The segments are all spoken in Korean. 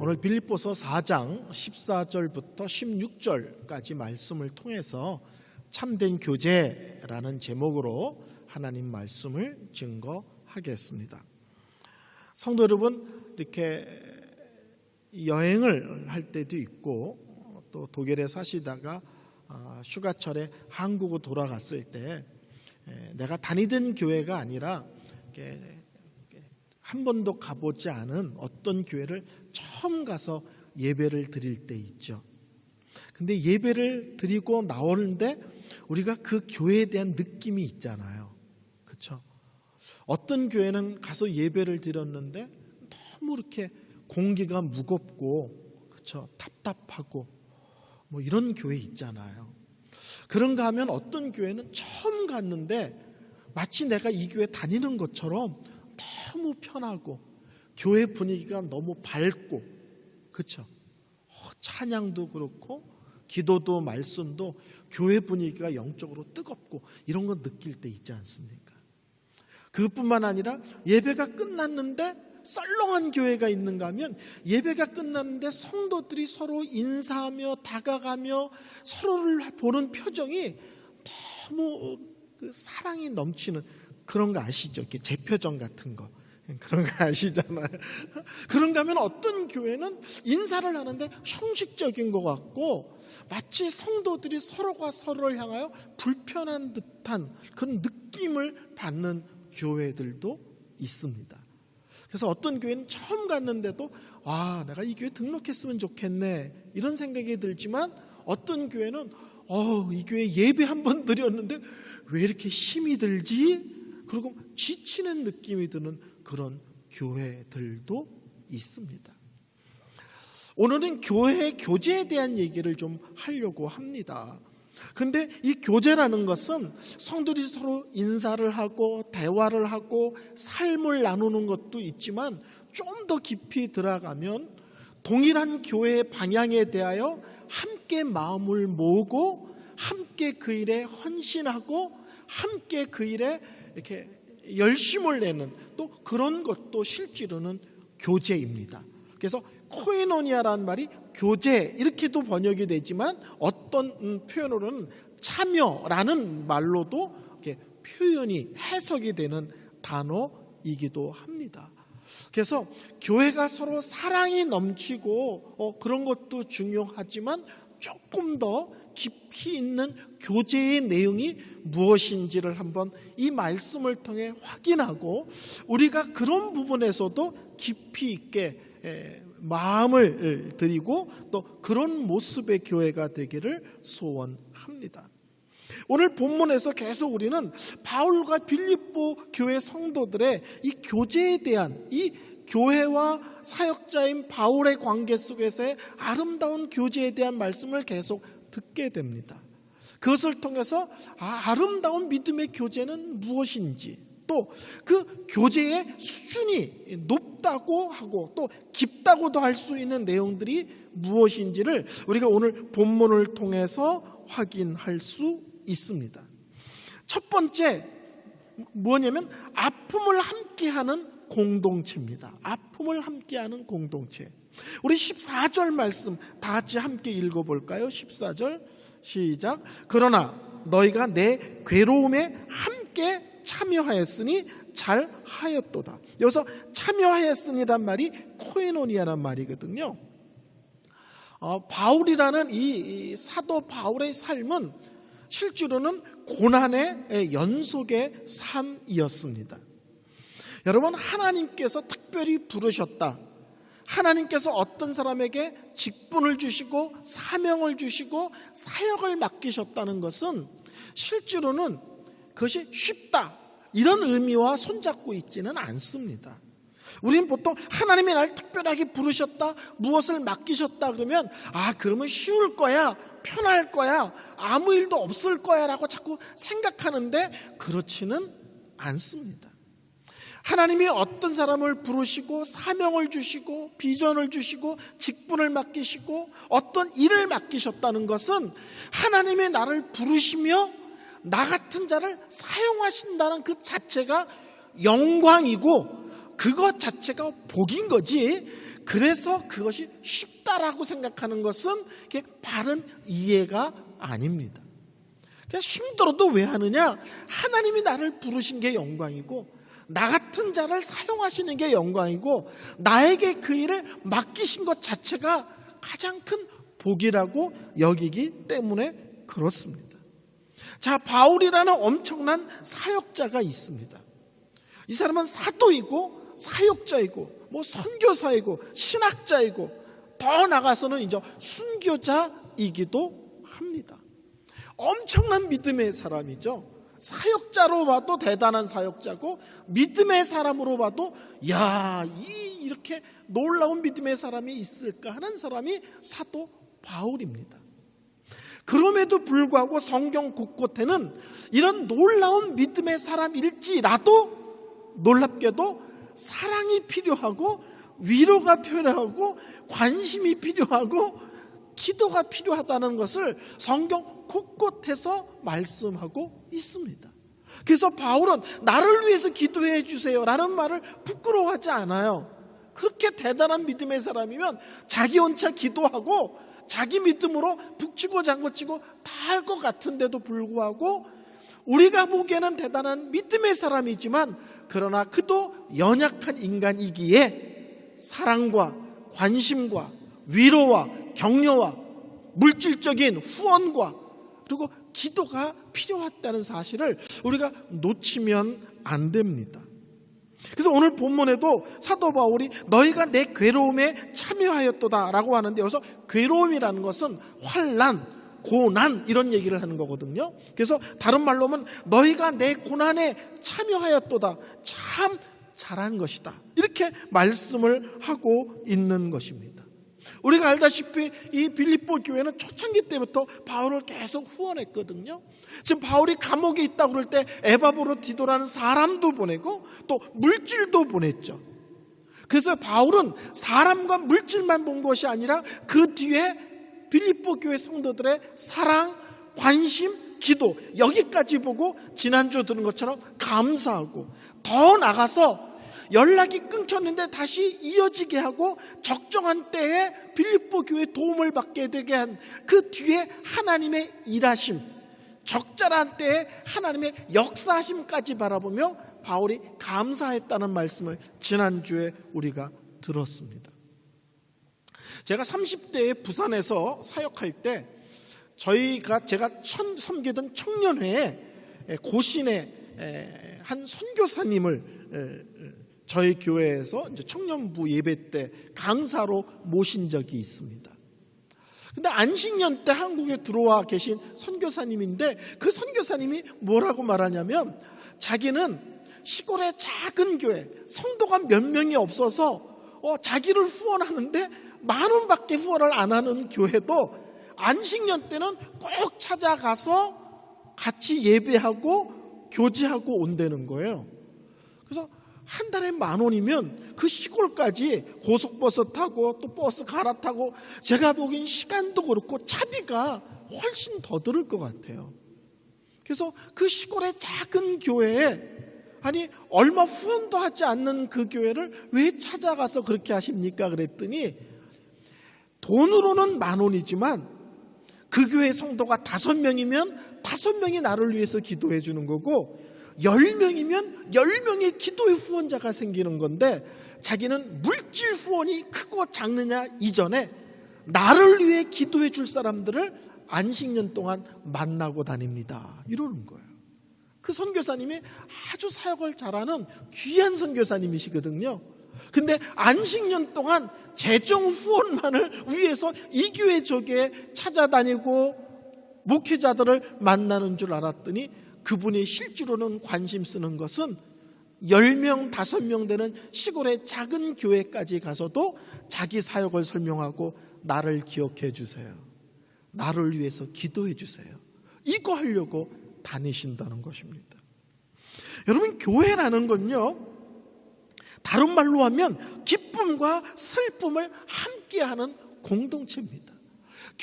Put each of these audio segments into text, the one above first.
오늘 빌립보서 4장 14절부터 16절까지 말씀을 통해서 참된 교제라는 제목으로 하나님 말씀을 증거하겠습니다. 성도 여러분, 이렇게 여행을 할 때도 있고 또 독일에 사시다가 휴가철에 한국으로 돌아갔을 때 내가 다니던 교회가 아니라 한 번도 가보지 않은 어떤 교회를 처음 가서 예배를 드릴 때 있죠. 근데 예배를 드리고 나오는데 우리가 그 교회에 대한 느낌이 있잖아요. 그렇죠? 어떤 교회는 가서 예배를 드렸는데 너무 이렇게 공기가 무겁고, 그렇죠? 답답하고 뭐 이런 교회 있잖아요. 그런가 하면 어떤 교회는 처음 갔는데 마치 내가 이 교회 다니는 것처럼 너무 편하고 교회 분위기가 너무 밝고, 그렇죠? 찬양도 그렇고 기도도 말씀도 교회 분위기가 영적으로 뜨겁고 이런 거 느낄 때 있지 않습니까? 그것뿐만 아니라 예배가 끝났는데 썰렁한 교회가 있는가 하면 예배가 끝났는데 성도들이 서로 인사하며 다가가며 서로를 보는 표정이 너무 사랑이 넘치는 그런 거 아시죠? 이렇게 제표정 같은 거 그런 거 아시잖아요. 그런가 하면 어떤 교회는 인사를 하는데 형식적인 것 같고 마치 성도들이 서로가 서로를 향하여 불편한 듯한 그런 느낌을 받는 교회들도 있습니다. 그래서 어떤 교회는 처음 갔는데도 내가 이 교회 등록했으면 좋겠네 이런 생각이 들지만 어떤 교회는 이 교회 예배 한번 드렸는데 왜 이렇게 힘이 들지? 그리고 지치는 느낌이 드는 그런 교회들도 있습니다. 오늘은 교회 교제에 대한 얘기를 좀 하려고 합니다. 근데 이 교제라는 것은 성도들이 서로 인사를 하고 대화를 하고 삶을 나누는 것도 있지만 좀 더 깊이 들어가면 동일한 교회의 방향에 대하여 함께 마음을 모으고 함께 그 일에 헌신하고 함께 그 일에 이렇게 열심을 내는 또 그런 것도 실제로는 교제입니다. 그래서 코이노니아라는 말이 교제 이렇게도 번역이 되지만 어떤 표현으로는 참여라는 말로도 이렇게 표현이 해석이 되는 단어이기도 합니다. 그래서 교회가 서로 사랑이 넘치고 그런 것도 중요하지만 조금 더 깊이 있는 교제의 내용이 무엇인지를 한번 이 말씀을 통해 확인하고 우리가 그런 부분에서도 깊이 있게 마음을 드리고 또 그런 모습의 교회가 되기를 소원합니다. 오늘 본문에서 계속 우리는 바울과 빌립보 교회 성도들의 이 교제에 대한 이 교회와 사역자인 바울의 관계 속에서의 아름다운 교제에 대한 말씀을 계속 듣게 됩니다. 그것을 통해서 아름다운 믿음의 교제는 무엇인지 또 그 교제의 수준이 높다고 하고 또 깊다고도 할 수 있는 내용들이 무엇인지를 우리가 오늘 본문을 통해서 확인할 수 있습니다. 첫 번째 뭐냐면 아픔을 함께하는 공동체입니다. 아픔을 함께하는 공동체. 우리 14절 말씀 다 같이 함께 읽어볼까요? 14절 시작. 그러나 너희가 내 괴로움에 함께 참여하였으니 잘하였도다. 여기서 참여하였으니란 말이 코에노니아란 말이거든요. 바울이라는 이 사도 바울의 삶은 실제로는 고난의 연속의 삶이었습니다. 여러분, 하나님께서 특별히 부르셨다. 하나님께서 어떤 사람에게 직분을 주시고 사명을 주시고 사역을 맡기셨다는 것은 실제로는 그것이 쉽다 이런 의미와 손잡고 있지는 않습니다. 우리는 보통 하나님이 날 특별하게 부르셨다, 무엇을 맡기셨다 그러면 그러면 쉬울 거야, 편할 거야, 아무 일도 없을 거야 라고 자꾸 생각하는데 그렇지는 않습니다. 하나님이 어떤 사람을 부르시고 사명을 주시고 비전을 주시고 직분을 맡기시고 어떤 일을 맡기셨다는 것은 하나님이 나를 부르시며 나 같은 자를 사용하신다는 그 자체가 영광이고 그것 자체가 복인 거지, 그래서 그것이 쉽다라고 생각하는 것은 바른 이해가 아닙니다. 힘들어도 왜 하느냐? 하나님이 나를 부르신 게 영광이고 나 같은 자를 사용하시는 게 영광이고 나에게 그 일을 맡기신 것 자체가 가장 큰 복이라고 여기기 때문에 그렇습니다. 자, 바울이라는 엄청난 사역자가 있습니다. 이 사람은 사도이고 사역자이고 선교사이고 신학자이고 더 나가서는 이제 순교자이기도 합니다. 엄청난 믿음의 사람이죠. 사역자로 봐도 대단한 사역자고 믿음의 사람으로 봐도 이렇게 놀라운 믿음의 사람이 있을까 하는 사람이 사도 바울입니다. 그럼에도 불구하고 성경 곳곳에는 이런 놀라운 믿음의 사람일지라도 놀랍게도 사랑이 필요하고 위로가 필요하고 관심이 필요하고 기도가 필요하다는 것을 성경 곳곳에서 말씀하고 있습니다. 그래서 바울은 나를 위해서 기도해 주세요 라는 말을 부끄러워하지 않아요. 그렇게 대단한 믿음의 사람이면 자기 혼자 기도하고 자기 믿음으로 북치고 장구치고 다 할 것 같은데도 불구하고 우리가 보기에는 대단한 믿음의 사람이지만 그러나 그도 연약한 인간이기에 사랑과 관심과 위로와 격려와 물질적인 후원과 그리고 기도가 필요하다는 사실을 우리가 놓치면 안 됩니다. 그래서 오늘 본문에도 사도 바울이 너희가 내 괴로움에 참여하였도다 라고 하는데 여기서 괴로움이라는 것은 환난, 고난 이런 얘기를 하는 거거든요. 그래서 다른 말로 하면 너희가 내 고난에 참여하였도다, 참 잘한 것이다, 이렇게 말씀을 하고 있는 것입니다. 우리가 알다시피 이 빌립보 교회는 초창기 때부터 바울을 계속 후원했거든요. 지금 바울이 감옥에 있다고 그럴 때 에바브로디도라는 사람도 보내고 또 물질도 보냈죠. 그래서 바울은 사람과 물질만 본 것이 아니라 그 뒤에 빌립보 교회 성도들의 사랑, 관심, 기도 여기까지 보고 지난주 들은 것처럼 감사하고 더 나가서 연락이 끊겼는데 다시 이어지게 하고 적정한 때에 빌립보 교회에 도움을 받게 되게 한 그 뒤에 하나님의 일하심, 적절한 때에 하나님의 역사하심까지 바라보며 바울이 감사했다는 말씀을 지난주에 우리가 들었습니다. 제가 30대에 부산에서 사역할 때 제가 섬기던 청년회에 고신의 한 선교사님을 저희 교회에서 이제 청년부 예배 때 강사로 모신 적이 있습니다. 근데 안식년 때 한국에 들어와 계신 선교사님인데 그 선교사님이 뭐라고 말하냐면 자기는 시골의 작은 교회 성도가 몇 명이 없어서 자기를 후원하는데 10,000원밖에 후원을 안 하는 교회도 안식년 때는 꼭 찾아가서 같이 예배하고 교제하고 온다는 거예요. 그래서 한 달에 10,000원이면 그 시골까지 고속버스 타고 또 버스 갈아타고 제가 보기엔 시간도 그렇고 차비가 훨씬 더 들을 것 같아요. 그래서 그 시골의 작은 교회에 얼마 후원도 하지 않는 그 교회를 왜 찾아가서 그렇게 하십니까? 그랬더니 돈으로는 10,000원이지만 그 교회 성도가 5명이면 5명이 나를 위해서 기도해 주는 거고 10명이면 10명의 기도의 후원자가 생기는 건데 자기는 물질 후원이 크고 작느냐 이전에 나를 위해 기도해 줄 사람들을 안식년 동안 만나고 다닙니다. 이러는 거예요. 그 선교사님이 아주 사역을 잘하는 귀한 선교사님이시거든요. 근데 안식년 동안 재정 후원만을 위해서 이 교회 저교회 찾아다니고 목회자들을 만나는 줄 알았더니 그분이 실제로는 관심 쓰는 것은 10명, 5명 되는 시골의 작은 교회까지 가서도 자기 사역을 설명하고 나를 기억해 주세요, 나를 위해서 기도해 주세요, 이거 하려고 다니신다는 것입니다. 여러분, 교회라는 건요, 다른 말로 하면 기쁨과 슬픔을 함께하는 공동체입니다.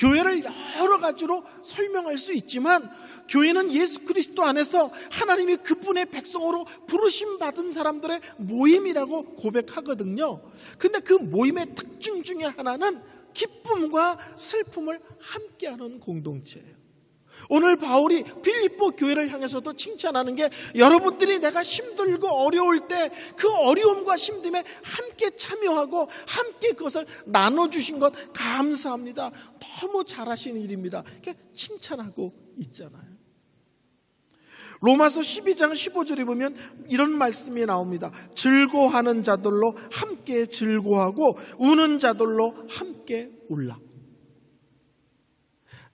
교회를 여러 가지로 설명할 수 있지만 교회는 예수 그리스도 안에서 하나님이 그분의 백성으로 부르심 받은 사람들의 모임이라고 고백하거든요. 근데 그 모임의 특징 중에 하나는 기쁨과 슬픔을 함께하는 공동체예요. 오늘 바울이 빌립보 교회를 향해서도 칭찬하는 게, 여러분들이 내가 힘들고 어려울 때 그 어려움과 힘듦에 함께 참여하고 함께 그것을 나눠주신 것 감사합니다. 너무 잘하시는 일입니다. 이렇게 칭찬하고 있잖아요. 로마서 12장 15절에 보면 이런 말씀이 나옵니다. 즐거워하는 자들로 함께 즐거워하고 우는 자들로 함께 울라.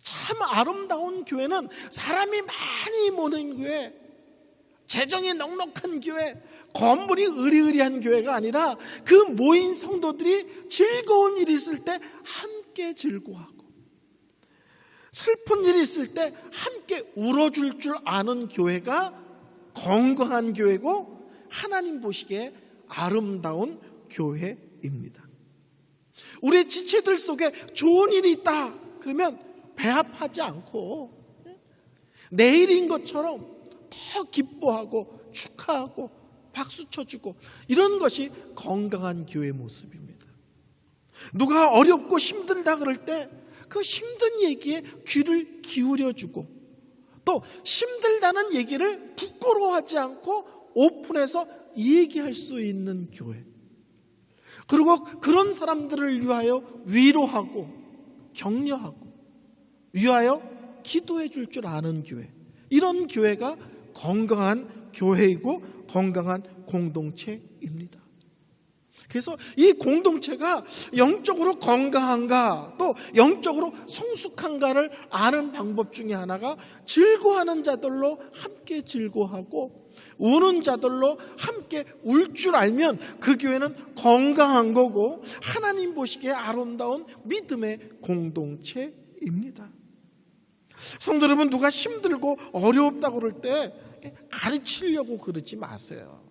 참 아름다운 교회는 사람이 많이 모는 교회, 재정이 넉넉한 교회, 건물이 으리으리한 교회가 아니라 그 모인 성도들이 즐거운 일이 있을 때 함께 즐거워하고 슬픈 일이 있을 때 함께 울어줄 줄 아는 교회가 건강한 교회고 하나님 보시기에 아름다운 교회입니다. 우리 지체들 속에 좋은 일이 있다 그러면 배합하지 않고 내일인 것처럼 더 기뻐하고 축하하고 박수 쳐주고, 이런 것이 건강한 교회 모습입니다. 누가 어렵고 힘들다 그럴 때 그 힘든 얘기에 귀를 기울여주고, 또 힘들다는 얘기를 부끄러워하지 않고 오픈해서 얘기할 수 있는 교회, 그리고 그런 사람들을 위하여 위로하고 격려하고 위하여 기도해 줄 줄 아는 교회, 이런 교회가 건강한 교회이고 건강한 공동체입니다. 그래서 이 공동체가 영적으로 건강한가 또 영적으로 성숙한가를 아는 방법 중에 하나가 즐거워하는 자들로 함께 즐거워하고 우는 자들로 함께 울 줄 알면 그 교회는 건강한 거고 하나님 보시기에 아름다운 믿음의 공동체입니다. 성도 여러분, 누가 힘들고 어렵다고 그럴 때 가르치려고 그러지 마세요.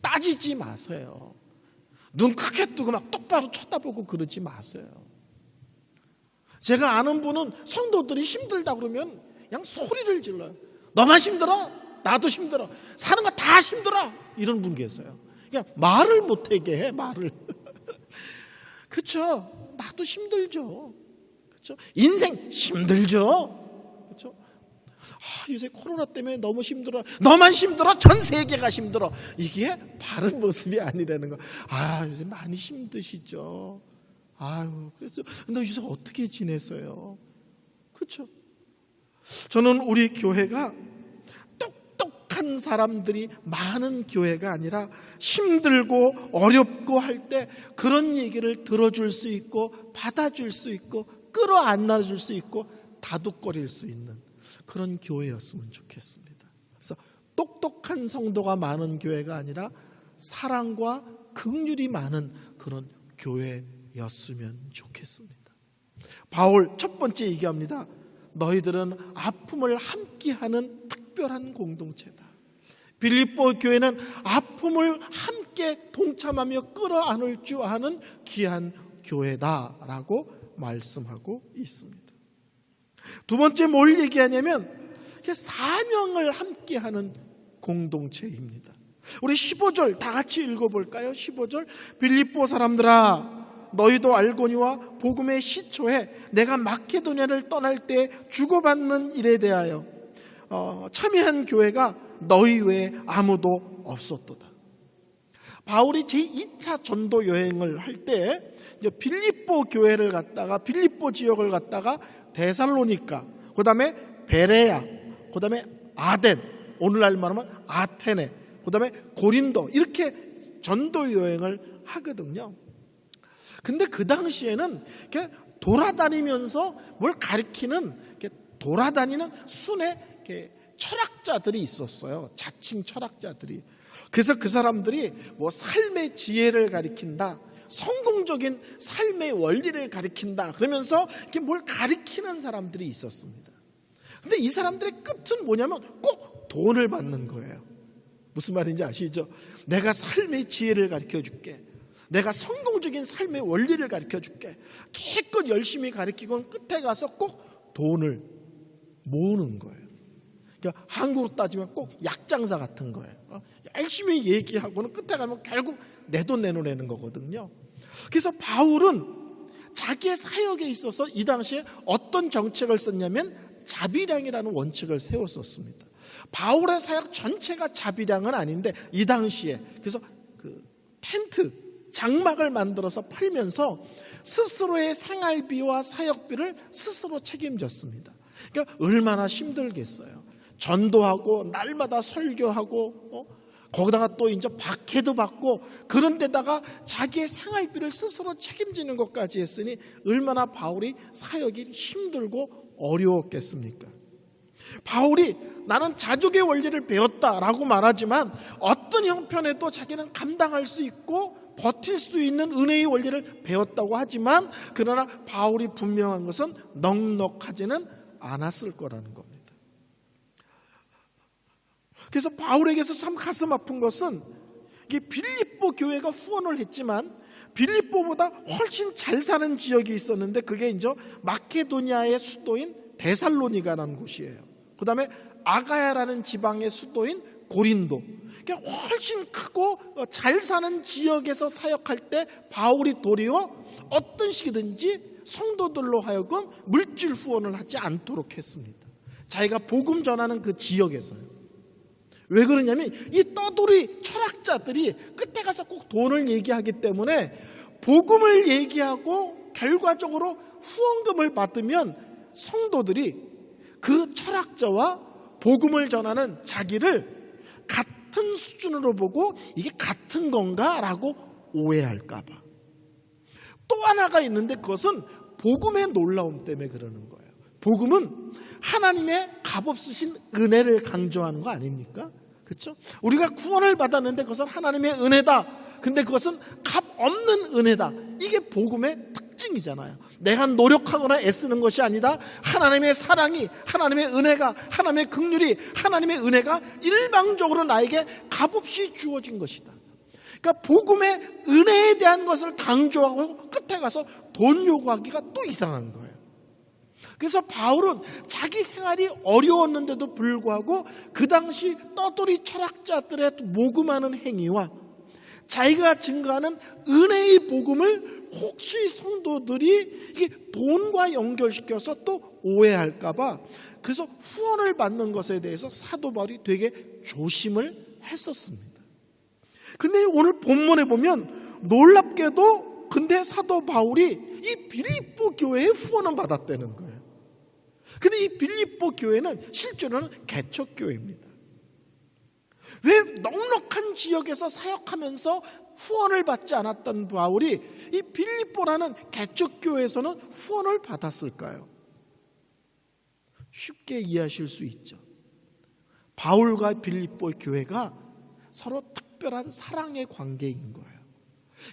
따지지 마세요. 눈 크게 뜨고 막 똑바로 쳐다보고 그러지 마세요. 제가 아는 분은 성도들이 힘들다 그러면 그냥 소리를 질러요. 너만 힘들어? 나도 힘들어. 사는 거 다 힘들어. 이런 분 계세요. 그냥 말을 못하게 해, 말을. 그렇죠? 나도 힘들죠. 그렇죠? 인생 힘들죠. 그렇죠? 요새 코로나 때문에 너무 힘들어. 너만 힘들어? 전 세계가 힘들어. 이게 바른 모습이 아니라는 거. 요새 많이 힘드시죠. 그래서 근데 요새 어떻게 지냈어요? 그렇죠? 저는 우리 교회가 똑똑한 사람들이 많은 교회가 아니라 힘들고 어렵고 할 때 그런 얘기를 들어줄 수 있고 받아줄 수 있고 끌어안아줄 수 있고 다독거릴 수 있는 그런 교회였으면 좋겠습니다. 그래서 똑똑한 성도가 많은 교회가 아니라 사랑과 긍휼이 많은 그런 교회였으면 좋겠습니다. 바울 첫 번째 얘기합니다. 너희들은 아픔을 함께하는 특별한 공동체다. 빌립보 교회는 아픔을 함께 동참하며 끌어안을 줄 아는 귀한 교회다라고 말씀하고 있습니다. 두 번째 뭘 얘기하냐면 사명을 함께하는 공동체입니다. 우리 15절 다 같이 읽어볼까요? 15절 빌립보 사람들아 너희도 알거니와 복음의 시초에 내가 마케도냐를 떠날 때 주고받는 일에 대하여 참여한 교회가 너희 외에 아무도 없었도다. 바울이 제2차 전도 여행을 할 때 빌립보 교회를 갔다가 빌립보 지역을 갔다가 데살로니가, 그 다음에 베레아, 그 다음에 아덴, 오늘날 말하면 아테네, 그 다음에 고린도, 이렇게 전도 여행을 하거든요. 근데 그 당시에는 이렇게 돌아다니면서 뭘 가리키는, 이렇게 돌아다니는 순회 이렇게 철학자들이 있었어요. 자칭 철학자들이. 그래서 그 사람들이 뭐 삶의 지혜를 가리킨다, 성공적인 삶의 원리를 가리킨다 그러면서 이렇게 뭘 가리키는 사람들이 있었습니다. 근데 이 사람들의 끝은 뭐냐면 꼭 돈을 받는 거예요. 무슨 말인지 아시죠? 내가 삶의 지혜를 가르쳐 줄게. 내가 성공적인 삶의 원리를 가르쳐 줄게. 기껏 열심히 가르치고는 끝에 가서 꼭 돈을 모으는 거예요. 그러니까 한국으로 따지면 꼭 약장사 같은 거예요. 열심히 얘기하고는 끝에 가면 결국 내 돈 내놓으려는 거거든요. 그래서 바울은 자기의 사역에 있어서 이 당시에 어떤 정책을 썼냐면 자비량이라는 원칙을 세웠었습니다. 바울의 사역 전체가 자비량은 아닌데 이 당시에 그래서 그 텐트 장막을 만들어서 팔면서 스스로의 생활비와 사역비를 스스로 책임졌습니다. 그러니까 얼마나 힘들겠어요. 전도하고 날마다 설교하고 거기다가 또 이제 박해도 받고 그런 데다가 자기의 생활비를 스스로 책임지는 것까지 했으니 얼마나 바울이 사역이 힘들고 어려웠겠습니까? 바울이 나는 자족의 원리를 배웠다라고 말하지만 어떤 형편에도 자기는 감당할 수 있고 버틸 수 있는 은혜의 원리를 배웠다고 하지만 그러나 바울이 분명한 것은 넉넉하지는 않았을 거라는 겁니다. 그래서 바울에게서 참 가슴 아픈 것은 이게 빌립보 교회가 후원을 했지만 빌립보보다 훨씬 잘 사는 지역이 있었는데 그게 이제 마케도니아의 수도인 데살로니가라는 곳이에요. 그 다음에 아가야라는 지방의 수도인 고린도. 그러니까 훨씬 크고 잘 사는 지역에서 사역할 때 바울이 도리어 어떤 식이든지 성도들로 하여금 물질 후원을 하지 않도록 했습니다. 자기가 복음 전하는 그 지역에서요. 왜 그러냐면 이 떠돌이 철학자들이 끝에 가서 꼭 돈을 얘기하기 때문에 복음을 얘기하고 결과적으로 후원금을 받으면 성도들이 그 철학자와 복음을 전하는 자기를 같은 수준으로 보고 이게 같은 건가? 라고 오해할까 봐. 또 하나가 있는데 그것은 복음의 놀라움 때문에 그러는 거예요. 복음은 하나님의 값없으신 은혜를 강조하는 거 아닙니까? 그렇죠? 우리가 구원을 받았는데 그것은 하나님의 은혜다. 근데 그것은 값 없는 은혜다. 이게 복음의 특징이잖아요. 내가 노력하거나 애쓰는 것이 아니다. 하나님의 사랑이, 하나님의 은혜가, 하나님의 긍휼이, 하나님의 은혜가 일방적으로 나에게 값없이 주어진 것이다. 그러니까 복음의 은혜에 대한 것을 강조하고 끝에 가서 돈 요구하기가 또 이상한 거예요. 그래서 바울은 자기 생활이 어려웠는데도 불구하고 그 당시 떠돌이 철학자들의 모금하는 행위와 자기가 증거하는 은혜의 복음을 혹시 성도들이 이게 돈과 연결시켜서 또 오해할까봐 그래서 후원을 받는 것에 대해서 사도 바울이 되게 조심을 했었습니다. 근데 오늘 본문에 보면 놀랍게도 근데 사도 바울이 이 빌립보 교회에 후원을 받았다는 거예요. 근데 이 빌립보 교회는 실제로는 개척교회입니다. 왜 넉넉한 지역에서 사역하면서 후원을 받지 않았던 바울이 이 빌립보라는 개척교회에서는 후원을 받았을까요? 쉽게 이해하실 수 있죠. 바울과 빌립보 교회가 서로 특별한 사랑의 관계인 거예요.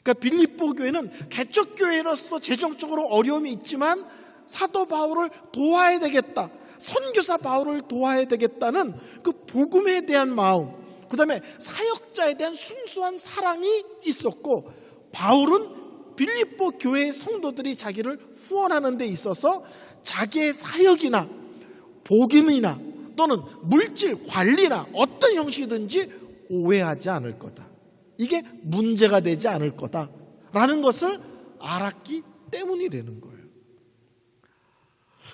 그러니까 빌립보 교회는 개척교회로서 재정적으로 어려움이 있지만 사도 바울을 도와야 되겠다, 선교사 바울을 도와야 되겠다는 그 복음에 대한 마음, 그 다음에 사역자에 대한 순수한 사랑이 있었고 바울은 빌립보 교회의 성도들이 자기를 후원하는 데 있어서 자기의 사역이나 복음이나 또는 물질 관리나 어떤 형식이든지 오해하지 않을 거다. 이게 문제가 되지 않을 거다라는 것을 알았기 때문이라는 거예요.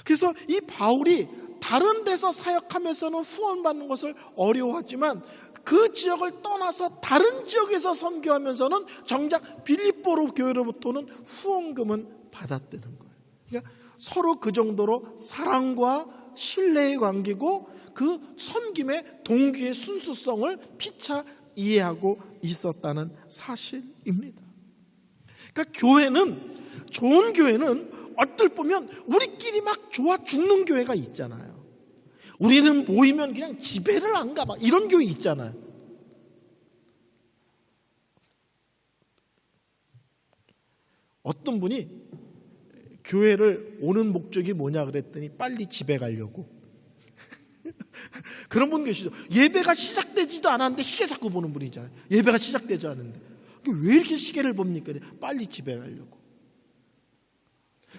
그래서 이 바울이 다른 데서 사역하면서는 후원받는 것을 어려워하지만 그 지역을 떠나서 다른 지역에서 선교하면서는 정작 빌립보 교회로부터는 후원금은 받았다는 거예요. 그러니까 서로 그 정도로 사랑과 신뢰의 관계고 그 섬김의 동기의 순수성을 피차 이해하고 있었다는 사실입니다. 그러니까 교회는, 좋은 교회는 어떨 보면 우리끼리 막 좋아 죽는 교회가 있잖아요. 우리는 모이면 그냥 집회를 안 가, 막 이런 교회 있잖아요. 어떤 분이 교회를 오는 목적이 뭐냐 그랬더니 빨리 집에 가려고. 그런 분 계시죠. 예배가 시작되지도 않았는데 시계 자꾸 보는 분이 있잖아요. 예배가 시작되지 않았는데 왜 이렇게 시계를 봅니까? 빨리 집에 가려고.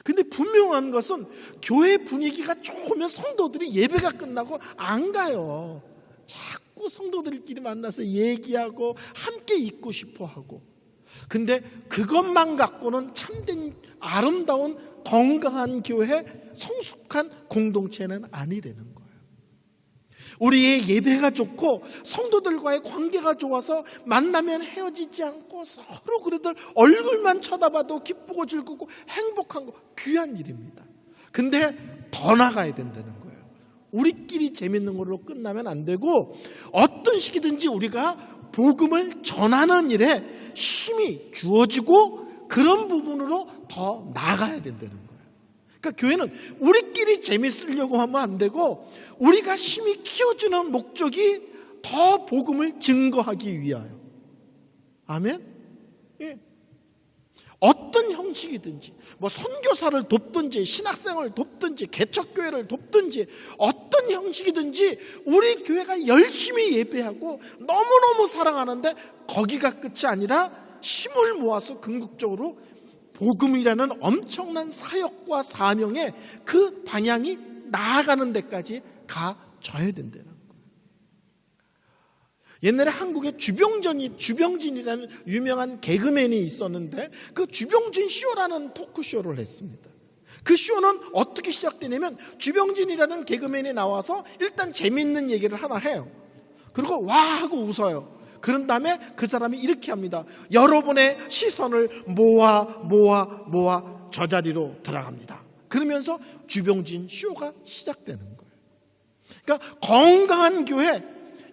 근데 분명한 것은 교회 분위기가 좋으면 성도들이 예배가 끝나고 안 가요. 자꾸 성도들끼리 만나서 얘기하고 함께 있고 싶어 하고. 근데 그것만 갖고는 참된 아름다운 건강한 교회, 성숙한 공동체는 아니라는 거예요. 우리의 예배가 좋고 성도들과의 관계가 좋아서 만나면 헤어지지 않고 서로 그래도 얼굴만 쳐다봐도 기쁘고 즐겁고 행복한 거 귀한 일입니다. 근데 더 나가야 된다는 거예요. 우리끼리 재밌는 걸로 끝나면 안 되고 어떤 식이든지 우리가 복음을 전하는 일에 힘이 주어지고 그런 부분으로 더 나아가야 된다는 거예요. 그러니까 교회는 우리끼리 재밌으려고 하면 안 되고 우리가 힘이 키워주는 목적이 더 복음을 증거하기 위하여. 아멘? 예. 어떤 형식이든지 뭐 선교사를 돕든지 신학생을 돕든지 개척교회를 돕든지 어떤 형식이든지 우리 교회가 열심히 예배하고 너무너무 사랑하는데 거기가 끝이 아니라 힘을 모아서 궁극적으로 복음이라는 엄청난 사역과 사명에 그 방향이 나아가는 데까지 가져야 된다는 거예요. 옛날에 한국에 주병진이라는 유명한 개그맨이 있었는데 그 주병진 쇼라는 토크쇼를 했습니다. 그 쇼는 어떻게 시작되냐면 주병진이라는 개그맨이 나와서 일단 재밌는 얘기를 하나 해요. 그리고 와 하고 웃어요. 그런 다음에 그 사람이 이렇게 합니다. 여러분의 시선을 모아 저 자리로 들어갑니다. 그러면서 주병진 쇼가 시작되는 거예요. 그러니까 건강한 교회,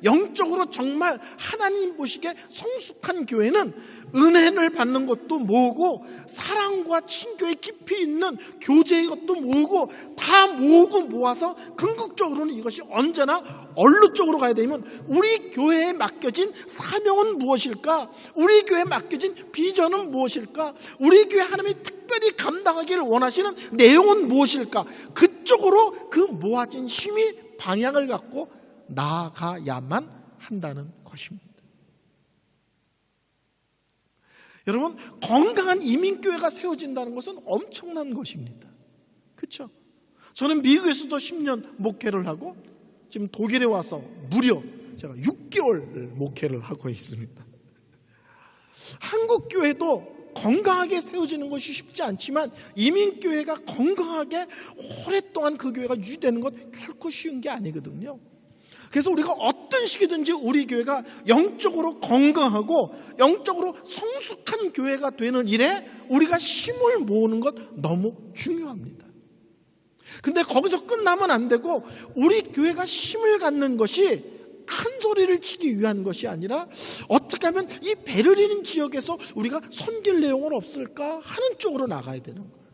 영적으로 정말 하나님 보시기에 성숙한 교회는 은혜를 받는 것도 모으고 사랑과 친교에 깊이 있는 교제의 것도 모으고 다 모으고 모아서 궁극적으로는 이것이 언제나 어느 쪽으로 가야 되면 우리 교회에 맡겨진 사명은 무엇일까? 우리 교회에 맡겨진 비전은 무엇일까? 우리 교회 하나님이 특별히 감당하기를 원하시는 내용은 무엇일까? 그쪽으로 그 모아진 힘이 방향을 갖고 나아가야만 한다는 것입니다. 여러분, 건강한 이민교회가 세워진다는 것은 엄청난 것입니다. 그렇죠? 저는 미국에서도 10년 목회를 하고 지금 독일에 와서 무려 제가 6개월 목회를 하고 있습니다. 한국 교회도 건강하게 세워지는 것이 쉽지 않지만 이민교회가 건강하게 오랫동안 그 교회가 유지되는 것 결코 쉬운 게 아니거든요. 그래서 우리가 어떤 식이든지 우리 교회가 영적으로 건강하고 영적으로 성숙한 교회가 되는 일에 우리가 힘을 모으는 것 너무 중요합니다. 근데 거기서 끝나면 안 되고 우리 교회가 힘을 갖는 것이 큰 소리를 치기 위한 것이 아니라 어떻게 하면 이 베를린 지역에서 우리가 섬길 내용은 없을까 하는 쪽으로 나가야 되는 거예요.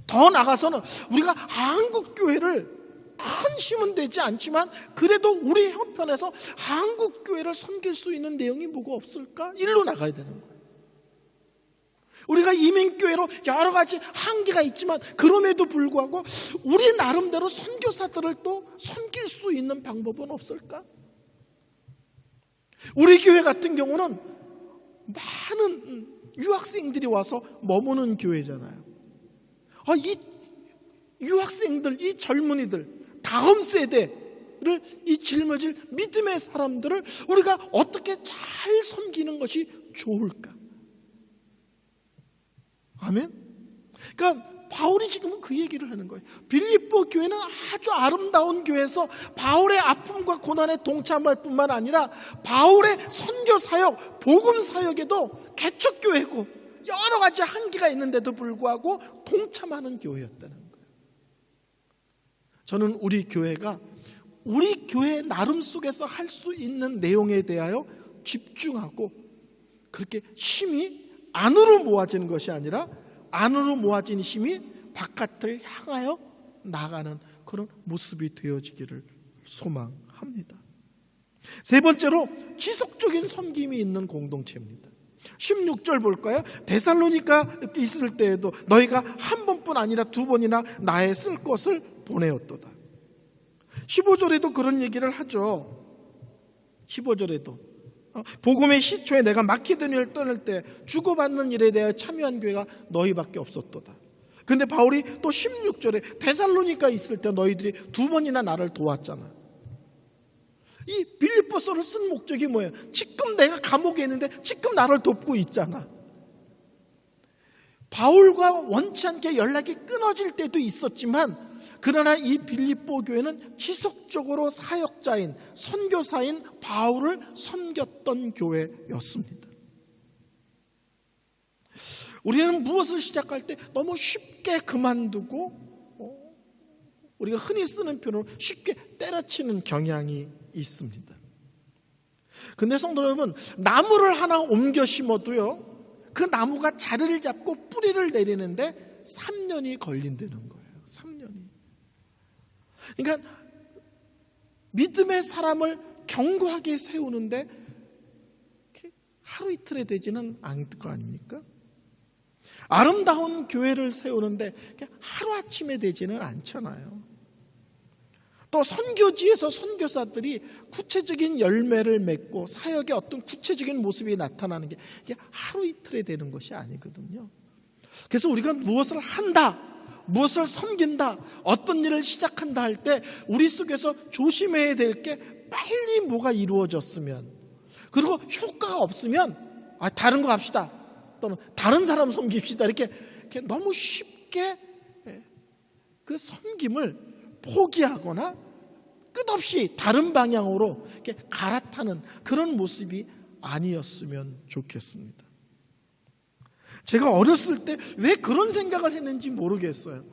더 나가서는 우리가 한국 교회를 큰 힘은 되지 않지만 그래도 우리 형편에서 한국 교회를 섬길 수 있는 내용이 뭐가 없을까? 일로 나가야 되는 거예요. 우리가 이민교회로 여러 가지 한계가 있지만 그럼에도 불구하고 우리 나름대로 선교사들을 또 섬길 수 있는 방법은 없을까? 우리 교회 같은 경우는 많은 유학생들이 와서 머무는 교회잖아요. 이 유학생들, 이 젊은이들 다음 세대를 이 짊어질 믿음의 사람들을 우리가 어떻게 잘 섬기는 것이 좋을까? 아멘? 그러니까 바울이 지금은 그 얘기를 하는 거예요. 빌립보 교회는 아주 아름다운 교회에서 바울의 아픔과 고난에 동참할 뿐만 아니라 바울의 선교 사역, 복음 사역에도 개척교회고 여러 가지 한계가 있는데도 불구하고 동참하는 교회였다는 거예요. 저는 우리 교회가 우리 교회 나름 속에서 할 수 있는 내용에 대하여 집중하고 그렇게 힘이 안으로 모아지는 것이 아니라 안으로 모아진 힘이 바깥을 향하여 나가는 그런 모습이 되어지기를 소망합니다. 세 번째로 지속적인 섬김이 있는 공동체입니다. 16절 볼까요? 데살로니가 있을 때에도 너희가 한 번뿐 아니라 두 번이나 나의 쓸 것을 보내었도다. 15절에도 그런 얘기를 하죠. 15절에도 복음의 시초에 내가 마케도니아를 떠날 때 주고받는 일에 대해 참여한 교회가 너희밖에 없었도다. 근데 바울이 또 16절에 데살로니가 있을 때 너희들이 2번이나 나를 도왔잖아. 이 빌립보서를 쓴 목적이 뭐예요? 지금 내가 감옥에 있는데 지금 나를 돕고 있잖아. 바울과 원치 않게 연락이 끊어질 때도 있었지만, 그러나 이 빌립보 교회는 지속적으로 사역자인, 선교사인 바울을 섬겼던 교회였습니다. 우리는 무엇을 시작할 때 너무 쉽게 그만두고 우리가 흔히 쓰는 표현으로 쉽게 때려치는 경향이 있습니다. 근데 성도 여러분, 나무를 하나 옮겨 심어도요, 그 나무가 자리를 잡고 뿌리를 내리는데 3년이 걸린다는 거예요. 3년이. 그러니까 믿음의 사람을 견고하게 세우는데 하루 이틀에 되지는 않을 거 아닙니까? 아름다운 교회를 세우는데 하루아침에 되지는 않잖아요. 또 선교지에서 선교사들이 구체적인 열매를 맺고 사역의 어떤 구체적인 모습이 나타나는 게 이게 하루 이틀에 되는 것이 아니거든요. 그래서 우리가 무엇을 한다, 무엇을 섬긴다, 어떤 일을 시작한다 할 때 우리 속에서 조심해야 될 게 빨리 뭐가 이루어졌으면, 그리고 효과가 없으면 다른 거 합시다, 또는 다른 사람 섬깁시다, 이렇게 너무 쉽게 그 섬김을 포기하거나 끝없이 다른 방향으로 이렇게 갈아타는 그런 모습이 아니었으면 좋겠습니다. 제가 어렸을 때 왜 그런 생각을 했는지 모르겠어요.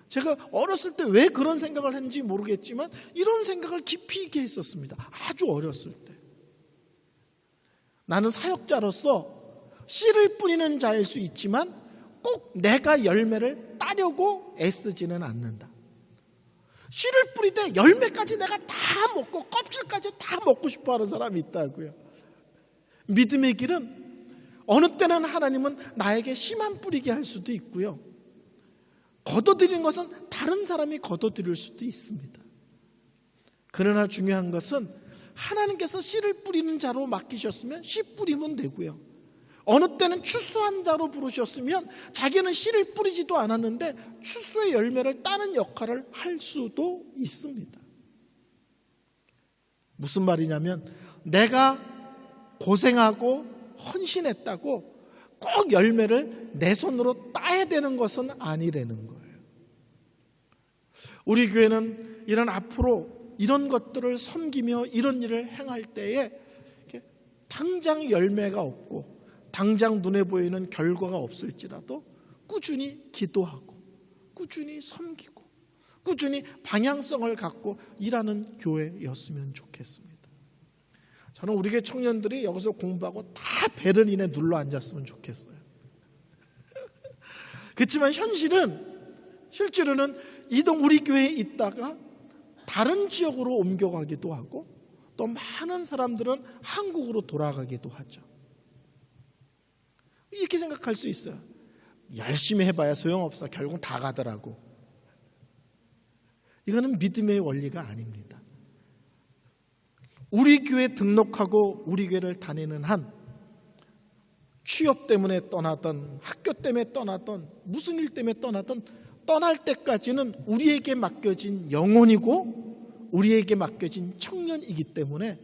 제가 어렸을 때 왜 그런 생각을 했는지 모르겠지만 이런 생각을 깊이 있게 했었습니다. 아주 어렸을 때. 나는 사역자로서 씨를 뿌리는 자일 수 있지만 꼭 내가 열매를 따려고 애쓰지는 않는다. 씨를 뿌리되 열매까지 내가 다 먹고 껍질까지 다 먹고 싶어 하는 사람이 있다고요. 믿음의 길은 어느 때는 하나님은 나에게 씨만 뿌리게 할 수도 있고요, 거둬들이는 것은 다른 사람이 거둬들일 수도 있습니다. 그러나 중요한 것은 하나님께서 씨를 뿌리는 자로 맡기셨으면 씨 뿌리면 되고요, 어느 때는 추수한 자로 부르셨으면 자기는 씨를 뿌리지도 않았는데 추수의 열매를 따는 역할을 할 수도 있습니다. 무슨 말이냐면, 내가 고생하고 헌신했다고 꼭 열매를 내 손으로 따야 되는 것은 아니라는 거예요. 우리 교회는 이런 앞으로 이런 것들을 섬기며 이런 일을 행할 때에 당장 열매가 없고 당장 눈에 보이는 결과가 없을지라도 꾸준히 기도하고 꾸준히 섬기고 꾸준히 방향성을 갖고 일하는 교회였으면 좋겠습니다. 저는 우리 교회 청년들이 여기서 공부하고 다 베를린에 눌러 앉았으면 좋겠어요. 그렇지만 실제로는 우리 교회에 있다가 다른 지역으로 옮겨가기도 하고 또 많은 사람들은 한국으로 돌아가기도 하죠. 이렇게 생각할 수 있어요. 열심히 해봐야 소용없어. 결국 다 가더라고. 이거는 믿음의 원리가 아닙니다. 우리 교회 등록하고 우리 교회를 다니는 한, 취업 때문에 떠나던, 학교 때문에 떠나던, 무슨 일 때문에 떠나던, 떠날 때까지는 우리에게 맡겨진 영혼이고 우리에게 맡겨진 청년이기 때문에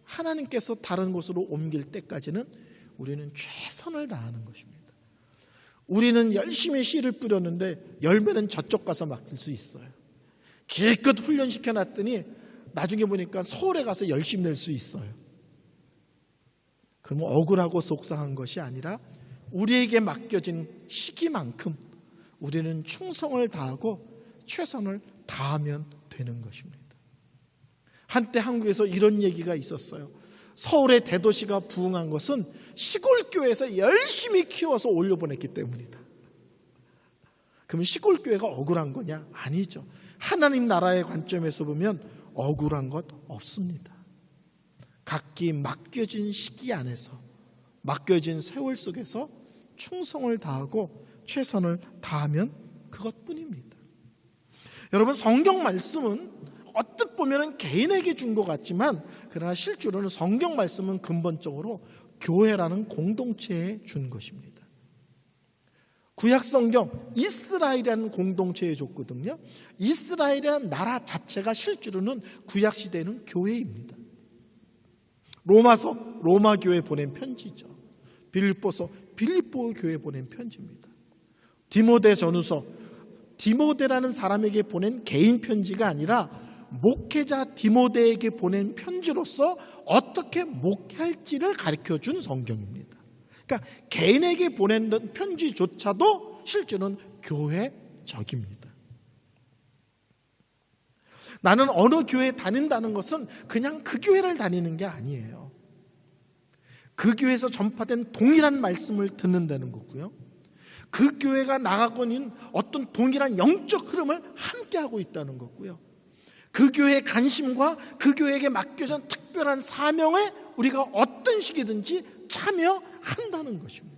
하나님께서 다른 곳으로 옮길 때까지는 우리는 최선을 다하는 것입니다. 우리는 열심히 씨를 뿌렸는데 열매는 저쪽 가서 맡을 수 있어요. 기껏 훈련시켜 놨더니 나중에 보니까 서울에 가서 열심히 낼 수 있어요. 그러면 억울하고 속상한 것이 아니라 우리에게 맡겨진 시기만큼 우리는 충성을 다하고 최선을 다하면 되는 것입니다. 한때 한국에서 이런 얘기가 있었어요. 서울의 대도시가 부흥한 것은 시골교회에서 열심히 키워서 올려보냈기 때문이다. 그러면 시골교회가 억울한 거냐? 아니죠. 하나님 나라의 관점에서 보면 억울한 것 없습니다. 각기 맡겨진 시기 안에서, 맡겨진 세월 속에서 충성을 다하고 최선을 다하면 그것뿐입니다. 여러분, 성경 말씀은 어뜻 보면 개인에게 준 것 같지만 그러나 실제로는 성경 말씀은 근본적으로 교회라는 공동체에 준 것입니다. 구약 성경 이스라엘이라는 공동체에 줬거든요. 이스라엘이라는 나라 자체가 실제로는 구약 시대에는 교회입니다. 로마서 로마 교회 보낸 편지죠. 빌립보서 빌립보 교회 보낸 편지입니다. 디모데 전후서 디모데라는 사람에게 보낸 개인 편지가 아니라 목회자 디모데에게 보낸 편지로서 어떻게 목회할지를 가르쳐준 성경입니다. 그러니까 개인에게 보낸 편지조차도 실제는 교회적입니다. 나는 어느 교회에 다닌다는 것은 그냥 그 교회를 다니는 게 아니에요. 그 교회에서 전파된 동일한 말씀을 듣는다는 거고요. 그 교회가 나가고 있는 어떤 동일한 영적 흐름을 함께하고 있다는 거고요. 그 교회의 관심과 그 교회에게 맡겨진 특별한 사명에 우리가 어떤 식이든지 참여한다는 것입니다.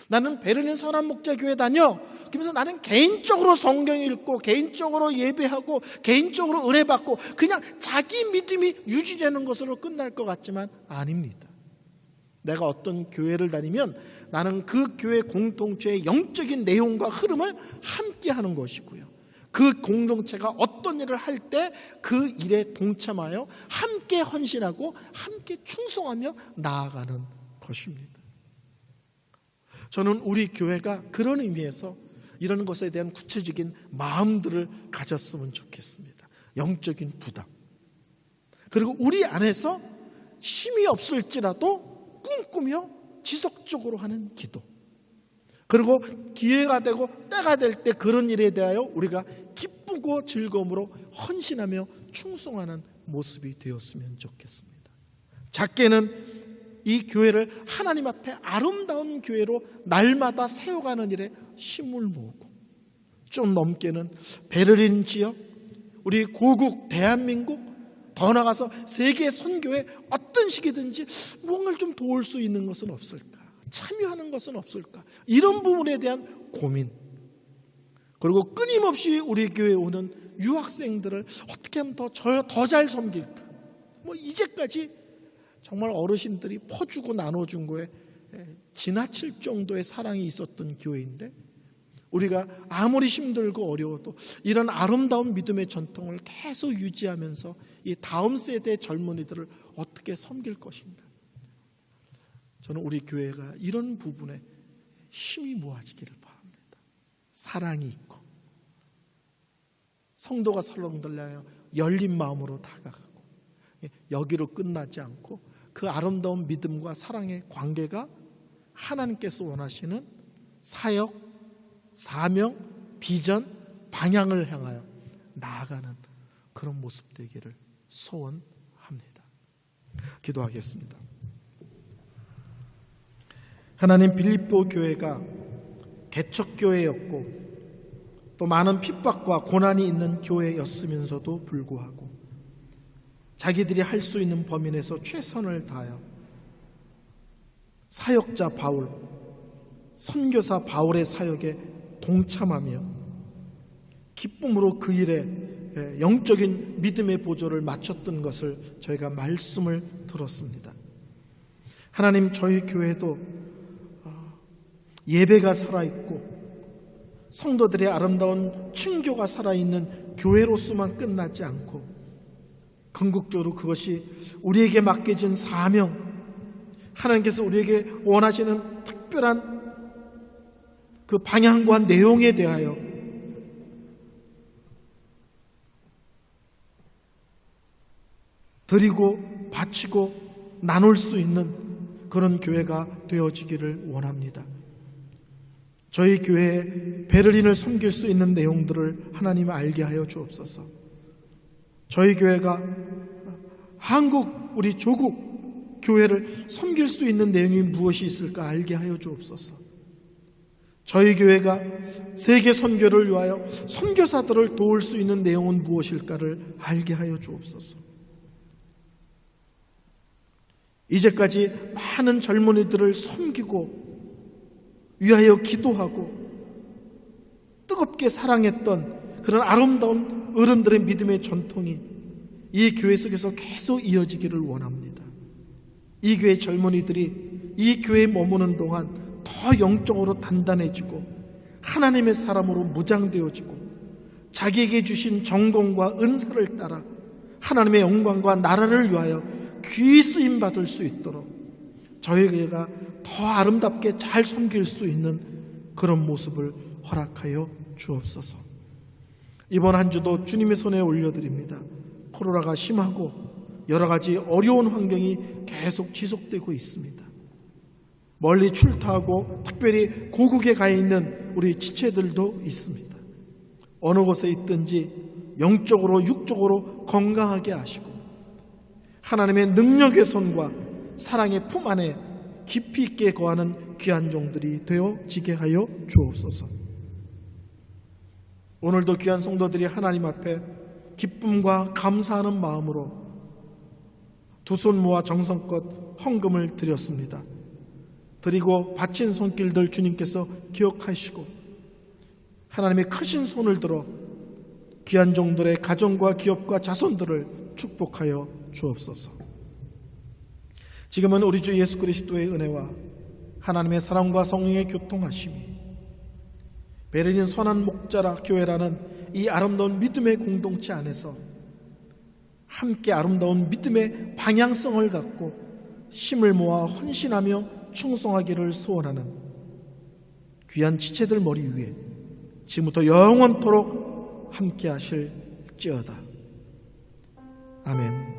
나는 베르린 선한목자교회 다녀. 그러면서 나는 개인적으로 성경 읽고 개인적으로 예배하고 개인적으로 은혜 받고 그냥 자기 믿음이 유지되는 것으로 끝날 것 같지만 아닙니다. 내가 어떤 교회를 다니면 나는 그 교회 공동체의 영적인 내용과 흐름을 함께 하는 것이고요. 그 공동체가 어떤 일을 할 때 그 일에 동참하여 함께 헌신하고 함께 충성하며 나아가는 것입니다. 저는 우리 교회가 그런 의미에서 이런 것에 대한 구체적인 마음들을 가졌으면 좋겠습니다. 영적인 부담. 그리고 우리 안에서 힘이 없을지라도 꿈꾸며 지속적으로 하는 기도. 그리고 기회가 되고 때가 될 때 그런 일에 대하여 우리가 기쁘고 즐거움으로 헌신하며 충성하는 모습이 되었으면 좋겠습니다. 작게는 이 교회를 하나님 앞에 아름다운 교회로 날마다 세워가는 일에 힘을 모으고, 좀 넘게는 베를린 지역, 우리 고국 대한민국, 더 나아가서 세계 선교에 어떤 식이든지 무언가를 좀 도울 수 있는 것은 없을까? 참여하는 것은 없을까? 이런 부분에 대한 고민, 그리고 끊임없이 우리 교회에 오는 유학생들을 어떻게 하면 더 잘 섬길까? 이제까지 정말 어르신들이 퍼주고 나눠준 거에 지나칠 정도의 사랑이 있었던 교회인데, 우리가 아무리 힘들고 어려워도 이런 아름다운 믿음의 전통을 계속 유지하면서 이 다음 세대 젊은이들을 어떻게 섬길 것인가? 저는 우리 교회가 이런 부분에 힘이 모아지기를 바랍니다. 사랑이 있고 성도가 설렁들려요 열린 마음으로 다가가고, 여기로 끝나지 않고 그 아름다운 믿음과 사랑의 관계가 하나님께서 원하시는 사역, 사명, 비전, 방향을 향하여 나아가는 그런 모습 되기를 소원합니다. 기도하겠습니다. 하나님, 빌립보 교회가 개척교회였고 또 많은 핍박과 고난이 있는 교회였으면서도 불구하고 자기들이 할 수 있는 범위 내에서 최선을 다하여 사역자 바울, 선교사 바울의 사역에 동참하며 기쁨으로 그 일에 영적인 믿음의 보조를 마쳤던 것을 저희가 말씀을 들었습니다. 하나님, 저희 교회도 예배가 살아있고 성도들의 아름다운 층교가 살아있는 교회로서만 끝나지 않고 궁극적으로 그것이 우리에게 맡겨진 사명, 하나님께서 우리에게 원하시는 특별한 그 방향과 내용에 대하여 드리고 바치고 나눌 수 있는 그런 교회가 되어지기를 원합니다. 저희 교회에 베를린을 섬길 수 있는 내용들을 하나님 알게 하여 주옵소서. 저희 교회가 한국, 우리 조국 교회를 섬길 수 있는 내용이 무엇이 있을까 알게 하여 주옵소서. 저희 교회가 세계 선교를 위하여 선교사들을 도울 수 있는 내용은 무엇일까를 알게 하여 주옵소서. 이제까지 많은 젊은이들을 섬기고 위하여 기도하고 뜨겁게 사랑했던 그런 아름다운 어른들의 믿음의 전통이 이 교회 속에서 계속 이어지기를 원합니다. 이 교회 젊은이들이 이 교회에 머무는 동안 더 영적으로 단단해지고 하나님의 사람으로 무장되어지고 자기에게 주신 전공과 은사를 따라 하나님의 영광과 나라를 위하여 귀히 쓰임받을 수 있도록 저희 교회가 더 아름답게 잘 섬길 수 있는 그런 모습을 허락하여 주옵소서. 이번 한 주도 주님의 손에 올려드립니다. 코로나가 심하고 여러 가지 어려운 환경이 계속 지속되고 있습니다. 멀리 출타하고 특별히 고국에 가 있는 우리 지체들도 있습니다. 어느 곳에 있든지 영적으로 육적으로 건강하게 하시고 하나님의 능력의 손과 사랑의 품 안에 깊이 있게 거하는 귀한 종들이 되어지게 하여 주옵소서. 오늘도 귀한 성도들이 하나님 앞에 기쁨과 감사하는 마음으로 두 손 모아 정성껏 헌금을 드렸습니다. 드리고 바친 손길들 주님께서 기억하시고 하나님의 크신 손을 들어 귀한 종들의 가정과 기업과 자손들을 축복하여 주옵소서. 지금은 우리 주 예수 그리스도의 은혜와 하나님의 사랑과 성령의 교통하심이 베를린 선한 목자라 교회라는 이 아름다운 믿음의 공동체 안에서 함께 아름다운 믿음의 방향성을 갖고 힘을 모아 헌신하며 충성하기를 소원하는 귀한 지체들 머리 위에 지금부터 영원토록 함께 하실지어다. 아멘.